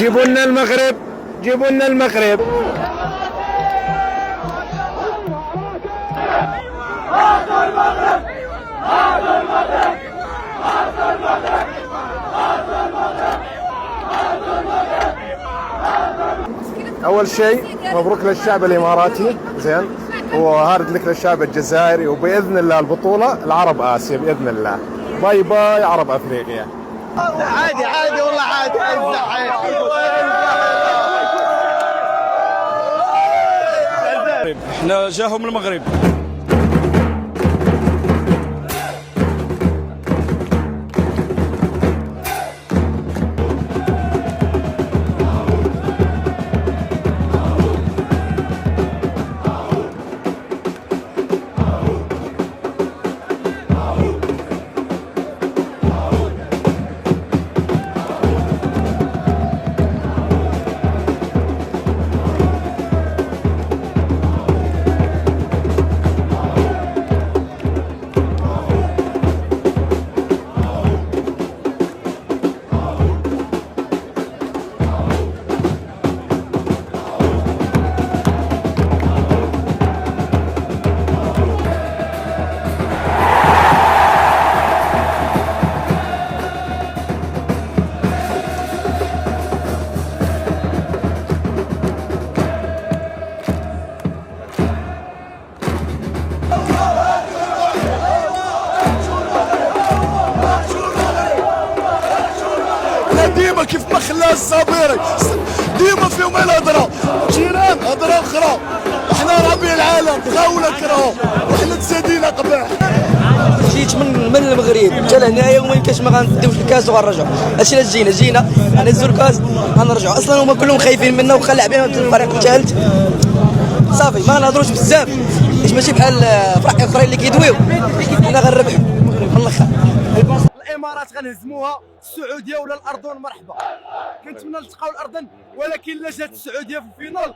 جيبوا لنا المغرب، جيبوا لنا المغرب. اول شيء مبروك للشعب الاماراتي، زين، وهارد لك للشعب الجزائري، وباذن الله البطوله العرب اسيا باذن الله. باي باي عرب افريقيا. عادي عادي والله عادي. احنا جاهم المغرب. ديما كيف ما خلاه الصابيري، ديما فيهم الهضره، جيران هضره اخرى. احنا ربيع العالم بغاو ولا كرهوا، وحنا تزادينا قباح. جيت من المغرب حتى لهنايا وما يمكنش ما غنديوش الكاس وغنرجعوا. هادشي علاش جينا غنهزوا الكاس غنرجعوا. اصلا هما كلهم خايفين منا وخا لاعبين الفريق الثالث صافي ما نهضروش بزاف، باش ماشي بحال فرق اخرين اللي كيدويو. حنا غنربحوا من الاخر. الامارات غنهزموها، السعوديه ولا الاردن مرحبا. كنتمنى نلتقاو الاردن، ولكن لا جات السعوديه في الفينال